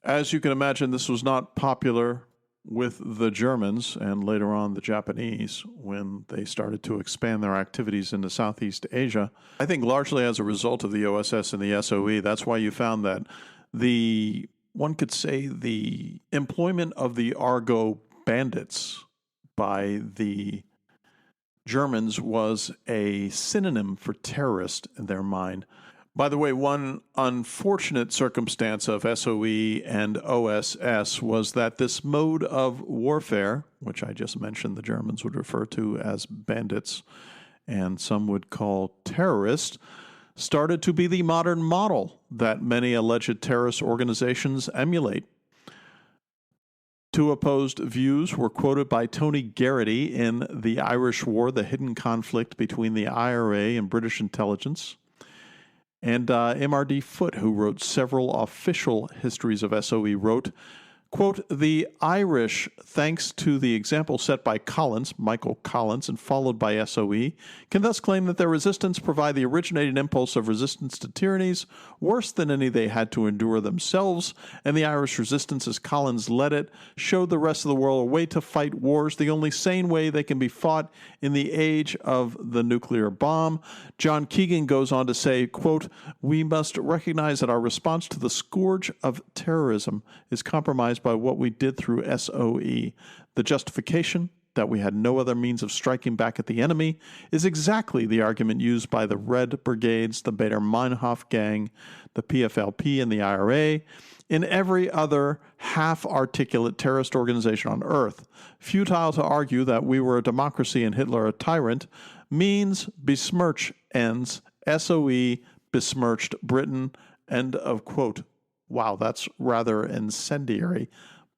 As you can imagine, this was not popular with the Germans and later on the Japanese when they started to expand their activities into Southeast Asia. I think largely as a result of the OSS and the SOE, that's why you found that one could say the employment of the Argo bandits by the Germans was a synonym for terrorist in their mind. By the way, one unfortunate circumstance of SOE and OSS was that this mode of warfare, which I just mentioned the Germans would refer to as bandits and some would call terrorists, started to be the modern model that many alleged terrorist organizations emulate. Two opposed views were quoted by Tony Garrity in The Irish War, the hidden conflict between the IRA and British intelligence, and M.R.D. Foote, who wrote several official histories of SOE, wrote, quote, "The Irish, thanks to the example set by Michael Collins, and followed by SOE, can thus claim that their resistance provide the originating impulse of resistance to tyrannies worse than any they had to endure themselves, and the Irish resistance, as Collins led it, showed the rest of the world a way to fight wars, the only sane way they can be fought in the age of the nuclear bomb." John Keegan goes on to say, quote, "We must recognize that our response to the scourge of terrorism is compromised by what we did through SOE. The justification that we had no other means of striking back at the enemy is exactly the argument used by the Red Brigades, the Baader Meinhof Gang, the PFLP, and the IRA, in every other half-articulate terrorist organization on earth. Futile to argue that we were a democracy and Hitler a tyrant. Means besmirch ends. SOE besmirched Britain." End of quote. Wow, that's rather incendiary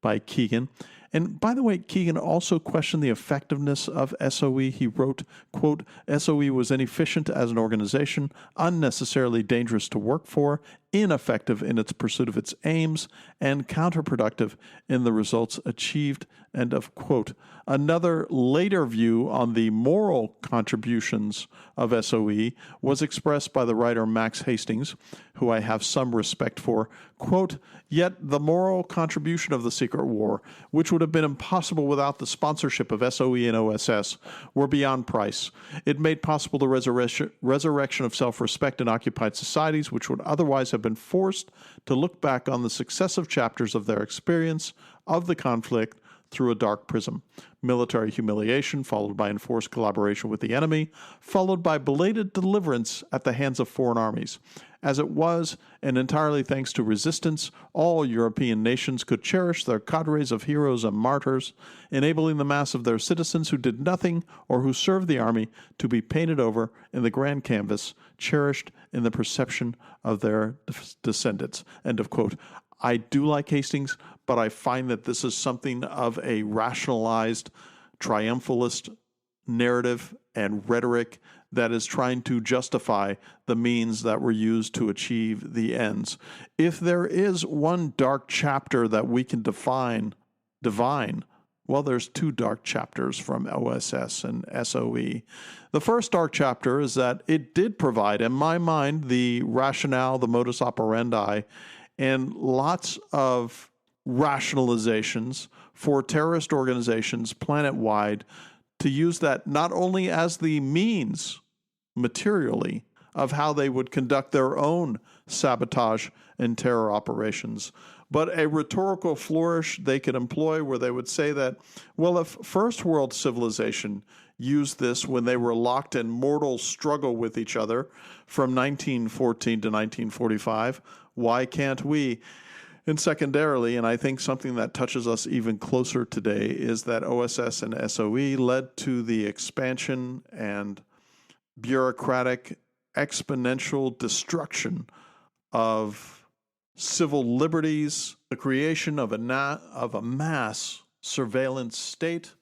by Keegan. And by the way, Keegan also questioned the effectiveness of SOE. He wrote, quote, "SOE was inefficient as an organization, unnecessarily dangerous to work for, ineffective in its pursuit of its aims, and counterproductive in the results achieved." End of quote. Another later view on the moral contributions of SOE was expressed by the writer Max Hastings, who I have some respect for. Quote, "Yet the moral contribution of the Secret War, which would have been impossible without the sponsorship of SOE and OSS, were beyond price. It made possible the resurrection of self-respect in occupied societies, which would otherwise have been forced to look back on the successive chapters of their experience of the conflict through a dark prism. Military humiliation, followed by enforced collaboration with the enemy, followed by belated deliverance at the hands of foreign armies. As it was, and entirely thanks to resistance, all European nations could cherish their cadres of heroes and martyrs, enabling the mass of their citizens who did nothing or who served the army to be painted over in the grand canvas, cherished in the perception of their descendants." End of quote. I do like Hastings, but I find that this is something of a rationalized, triumphalist narrative and rhetoric that is trying to justify the means that were used to achieve the ends. If there is one dark chapter that we can divine, well, there's two dark chapters from OSS and SOE. The first dark chapter is that it did provide, in my mind, the rationale, the modus operandi, and lots of rationalizations for terrorist organizations planet-wide to use that not only as the means, materially, of how they would conduct their own sabotage and terror operations, but a rhetorical flourish they could employ where they would say that, well, if first world civilization used this when they were locked in mortal struggle with each other from 1914 to 1945, why can't we? And secondarily, and I think something that touches us even closer today, is that OSS and SOE led to the expansion and bureaucratic exponential destruction of civil liberties, the creation of a mass surveillance state,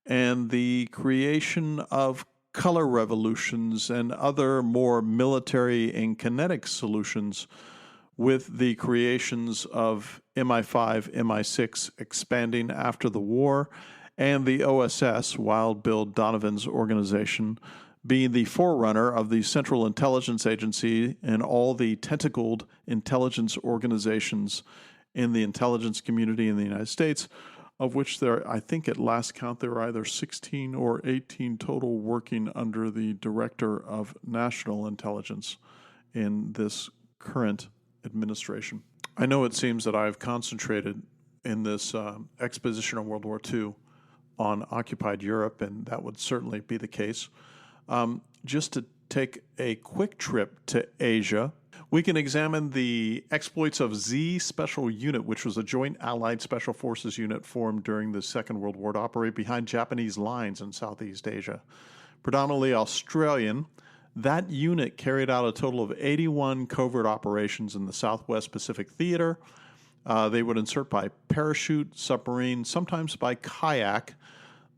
and the creation of color revolutions and other more military and kinetic solutions, with the creations of MI5, MI6 expanding after the war, and the OSS, Wild Bill Donovan's organization, being the forerunner of the Central Intelligence Agency and all the tentacled intelligence organizations in the intelligence community in the United States, of which there, I think at last count, there are either 16 or 18 total working under the Director of National Intelligence in this current administration. I know it seems that I've concentrated in this exposition on World War II on occupied Europe, and that would certainly be the case. Just to take a quick trip to Asia. We can examine the exploits of Z Special Unit, which was a joint Allied Special Forces unit formed during the Second World War to operate behind Japanese lines in Southeast Asia. Predominantly Australian, that unit carried out a total of 81 covert operations in the Southwest Pacific Theater. They would insert by parachute, submarine, sometimes by kayak.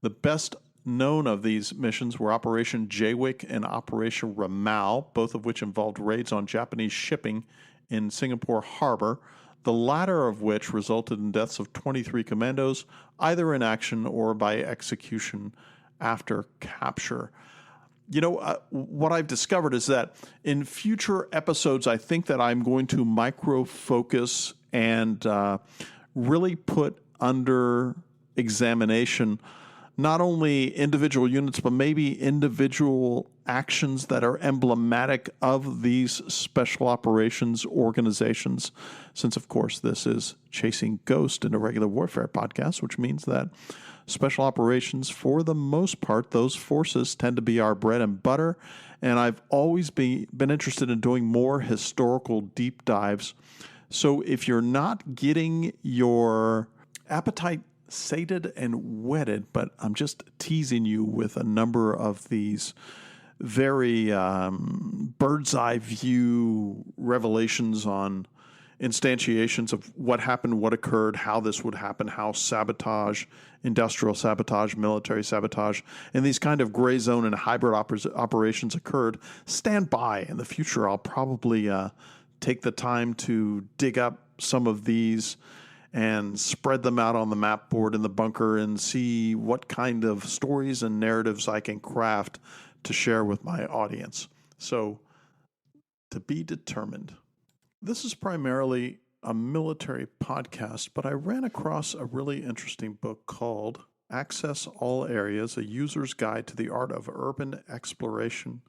The best known of these missions were Operation Jaywick and Operation Ramal, both of which involved raids on Japanese shipping in Singapore Harbor, the latter of which resulted in deaths of 23 commandos, either in action or by execution after capture. What I've discovered is that in future episodes, I think that I'm going to micro-focus and really put under examination not only individual units, but maybe individual actions that are emblematic of these special operations organizations. Since, of course, this is Chasing Ghost in a Regular Warfare podcast, which means that special operations, for the most part, those forces tend to be our bread and butter. And I've always been interested in doing more historical deep dives. So if you're not getting your appetite sated and whetted, but I'm just teasing you with a number of these very bird's eye view revelations on instantiations of what happened, what occurred, how this would happen, how sabotage, industrial sabotage, military sabotage, and these kind of gray zone and hybrid operations occurred. Stand by. In the future, I'll probably take the time to dig up some of these and spread them out on the map board in the bunker and see what kind of stories and narratives I can craft to share with my audience. So, to be determined. This is primarily a military podcast, but I ran across a really interesting book called Access All Areas, A User's Guide to the Art of Urban Exploration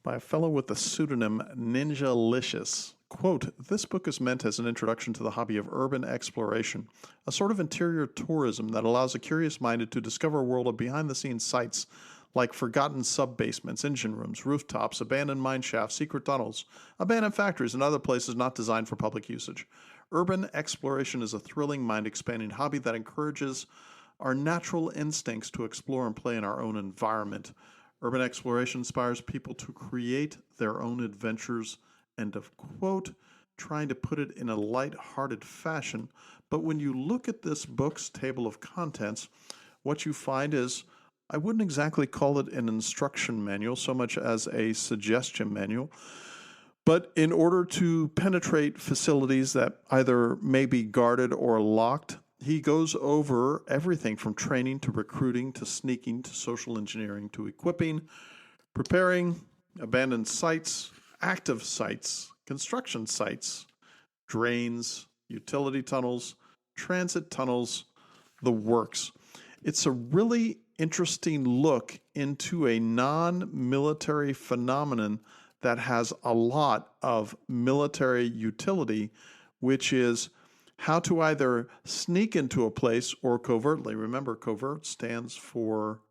by a fellow with the pseudonym Ninjalicious. Quote, this book is meant as an introduction to the hobby of urban exploration, a sort of interior tourism that allows a curious-minded to discover a world of behind-the-scenes sites like forgotten sub-basements, engine rooms, rooftops, abandoned mine shafts, secret tunnels, abandoned factories, and other places not designed for public usage. Urban exploration is a thrilling, mind-expanding hobby that encourages our natural instincts to explore and play in our own environment. Urban exploration inspires people to create their own adventures, end of quote, trying to put it in a light-hearted fashion. But when you look at this book's table of contents, what you find is, I wouldn't exactly call it an instruction manual so much as a suggestion manual. But in order to penetrate facilities that either may be guarded or locked, he goes over everything from training to recruiting to sneaking to social engineering to equipping, preparing, abandoned sites, active sites, construction sites, drains, utility tunnels, transit tunnels, the works. It's a really interesting look into a non-military phenomenon that has a lot of military utility, which is how to either sneak into a place or covertly. Remember, covert stands for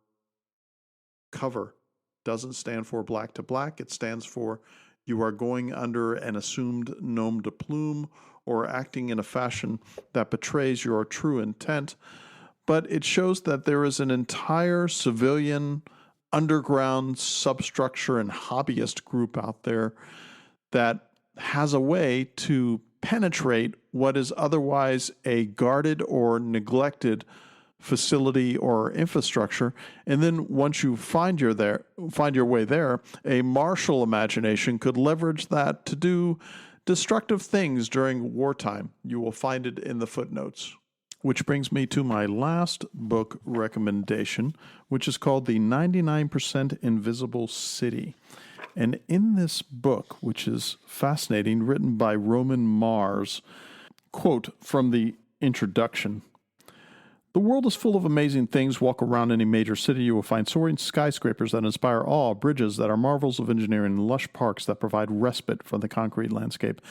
cover. Doesn't stand for black to black. It stands for you are going under an assumed nom de plume or acting in a fashion that betrays your true intent. But it shows that there is an entire civilian underground substructure and hobbyist group out there that has a way to penetrate what is otherwise a guarded or neglected facility or infrastructure. And then once you find your way there, a martial imagination could leverage that to do destructive things during wartime. You will find it in the footnotes. Which brings me to my last book recommendation, which is called The 99% Invisible City. And in this book, which is fascinating, written by Roman Mars, quote from the introduction, the world is full of amazing things. Walk around any major city, you will find soaring skyscrapers that inspire awe, bridges that are marvels of engineering, and lush parks that provide respite from the concrete landscape.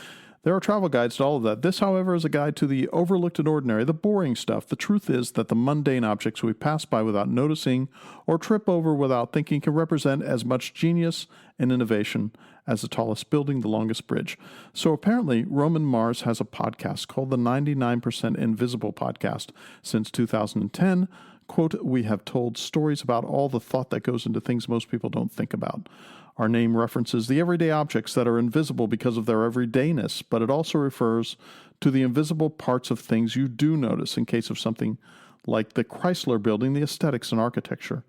There are travel guides to all of that. This, however, is a guide to the overlooked and ordinary, the boring stuff. The truth is that the mundane objects we pass by without noticing or trip over without thinking can represent as much genius and innovation as the tallest building, the longest bridge. So apparently, Roman Mars has a podcast called the 99% Invisible Podcast. Since 2010, quote, we have told stories about all the thought that goes into things most people don't think about. Our name references the everyday objects that are invisible because of their everydayness, but it also refers to the invisible parts of things you do notice in case of something like the Chrysler Building, the aesthetics and architecture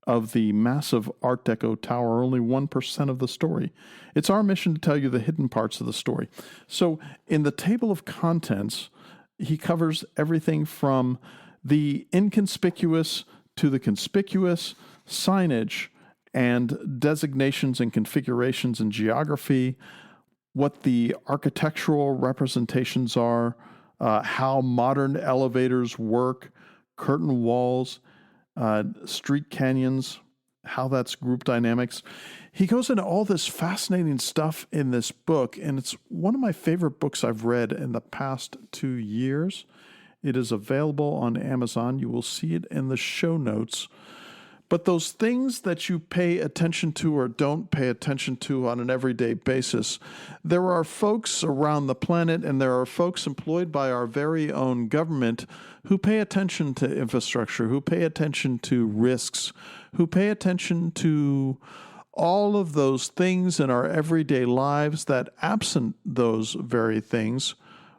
of the massive Art Deco tower are only 1% of the story. It's our mission to tell you the hidden parts of the story. So in the table of contents, he covers everything from the inconspicuous to the conspicuous, signage, and designations and configurations and geography, what the architectural representations are, how modern elevators work, curtain walls, street canyons, how that's group dynamics. He goes into all this fascinating stuff in this book, and it's one of my favorite books I've read in the past 2 years. It is available on Amazon. You will see it in the show notes. But those things that you pay attention to or don't pay attention to on an everyday basis, there are folks around the planet and there are folks employed by our very own government who pay attention to infrastructure, who pay attention to risks, who pay attention to all of those things in our everyday lives that, absent those very things,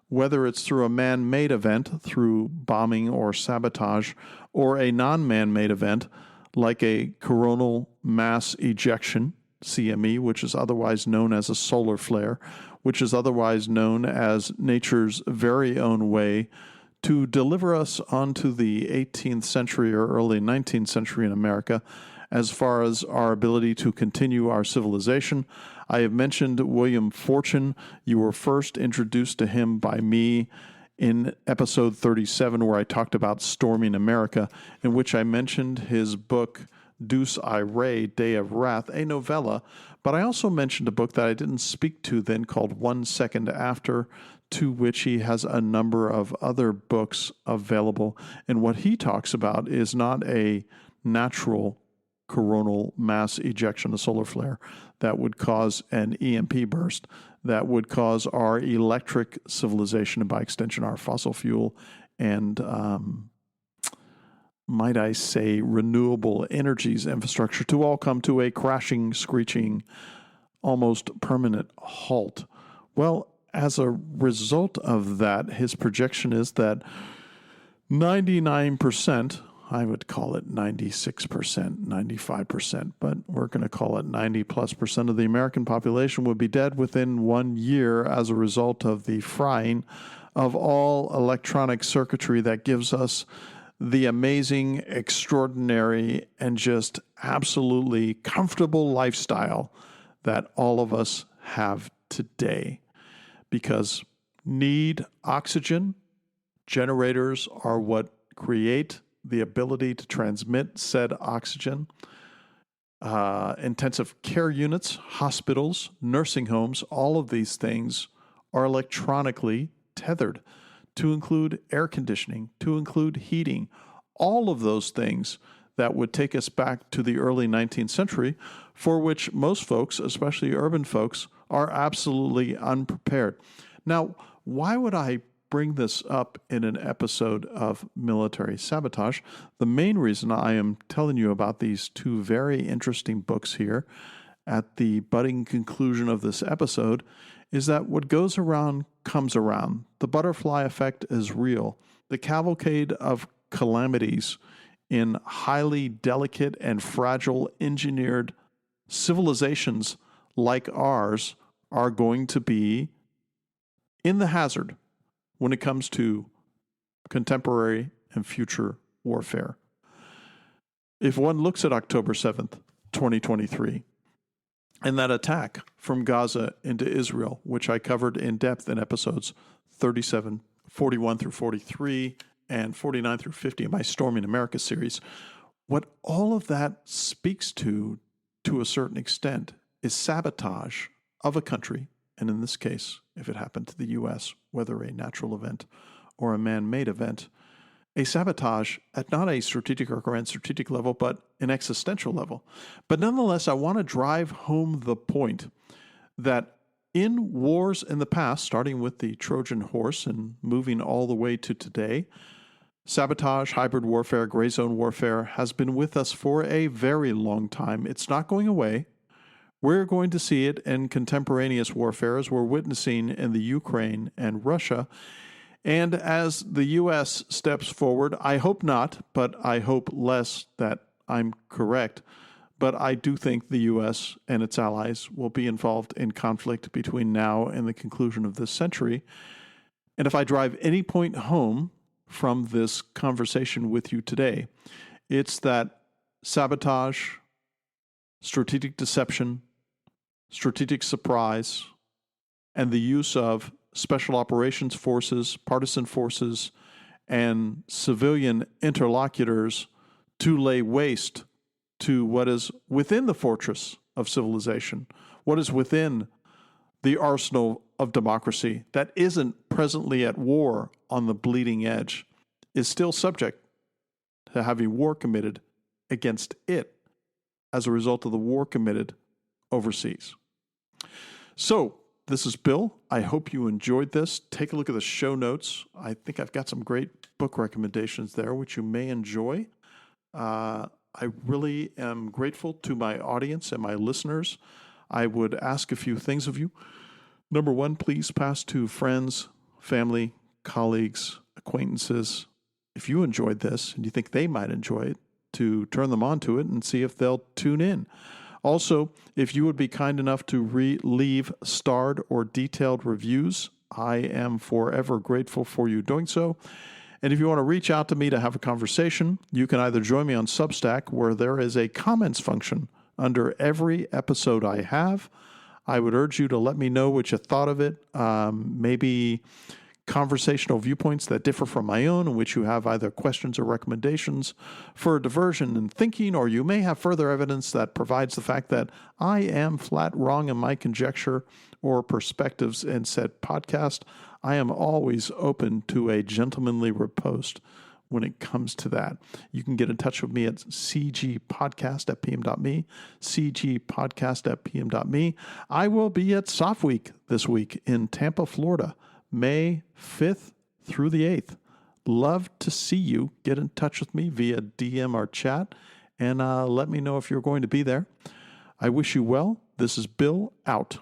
whether it's through a man-made event, through bombing or sabotage, or a non-man-made event, like a coronal mass ejection, CME, which is otherwise known as a solar flare, which is otherwise known as nature's very own way to deliver us onto the 18th century or early 19th century in America as far as our ability to continue our civilization. I have mentioned William Fortune. You were first introduced to him by me in episode 37, where I talked about storming America, in which I mentioned his book, Deus Irae, Day of Wrath, a novella, but I also mentioned a book that I didn't speak to then called 1 Second After, to which he has a number of other books available. And what he talks about is not a natural coronal mass ejection, a solar flare, that would cause an EMP burst, that would cause our electric civilization and by extension our fossil fuel and, might I say, renewable energies infrastructure to all come to a crashing, screeching, almost permanent halt. Well, as a result of that, his projection is that 99%, I would call it 96%, 95%, but we're going to call it 90+% of the American population would be dead within 1 year as a result of the frying of all electronic circuitry that gives us the amazing, extraordinary, and just absolutely comfortable lifestyle that all of us have today. Because need oxygen, generators are what create the ability to transmit said oxygen. Intensive care units, hospitals, nursing homes, all of these things are electronically tethered to include air conditioning, to include heating, all of those things that would take us back to the early 19th century, for which most folks, especially urban folks, are absolutely unprepared. Now, why would I bring this up in an episode of Military Sabotage? The main reason I am telling you about these two very interesting books here at the budding conclusion of this episode is that what goes around comes around. The butterfly effect is real. The cavalcade of calamities in highly delicate and fragile engineered civilizations like ours are going to be in the hazard when it comes to contemporary and future warfare. If one looks at October 7th, 2023, and that attack from Gaza into Israel, which I covered in depth in episodes 37, 41 through 43, and 49 through 50 of my Storming America series, what all of that speaks to a certain extent, is sabotage of a country, and in this case, if it happened to the U.S., whether a natural event or a man-made event. A sabotage at not a strategic or grand strategic level, but an existential level. But nonetheless, I want to drive home the point that in wars in the past, starting with the Trojan Horse and moving all the way to today, sabotage, hybrid warfare, gray zone warfare has been with us for a very long time. It's not going away. We're going to see it in contemporaneous warfare as we're witnessing in the Ukraine and Russia. And as the U.S. steps forward, I hope not, but I hope less that I'm correct. But I do think the U.S. and its allies will be involved in conflict between now and the conclusion of this century. And if I drive any point home from this conversation with you today, it's that sabotage, strategic deception, strategic surprise, and the use of special operations forces, partisan forces, and civilian interlocutors to lay waste to what is within the fortress of civilization, what is within the arsenal of democracy that isn't presently at war on the bleeding edge, is still subject to having war committed against it as a result of the war committed overseas. So, this is Bill. I hope you enjoyed this. Take a look at the show notes. I think I've got some great book recommendations there, which you may enjoy. I really am grateful to my audience and my listeners. I would ask a few things of you. Number one, please pass to friends, family, colleagues, acquaintances. If you enjoyed this and you think they might enjoy it, to turn them on to it and see if they'll tune in. Also, if you would be kind enough to leave starred or detailed reviews, I am forever grateful for you doing so. And if you want to reach out to me to have a conversation, you can either join me on Substack, where there is a comments function under every episode I have. I would urge you to let me know what you thought of it, maybe conversational viewpoints that differ from my own, in which you have either questions or recommendations for diversion in thinking, or you may have further evidence that provides the fact that I am flat wrong in my conjecture or perspectives in said podcast. I am always open to a gentlemanly riposte when it comes to that. You can get in touch with me at cgpodcast@pm.me, cgpodcast@pm.me. I will be at Soft Week this week in Tampa, Florida, May 5th through the 8th. Love to see you. Get in touch with me via DM or chat, and let me know if you're going to be there. I wish you well. This is Bill out.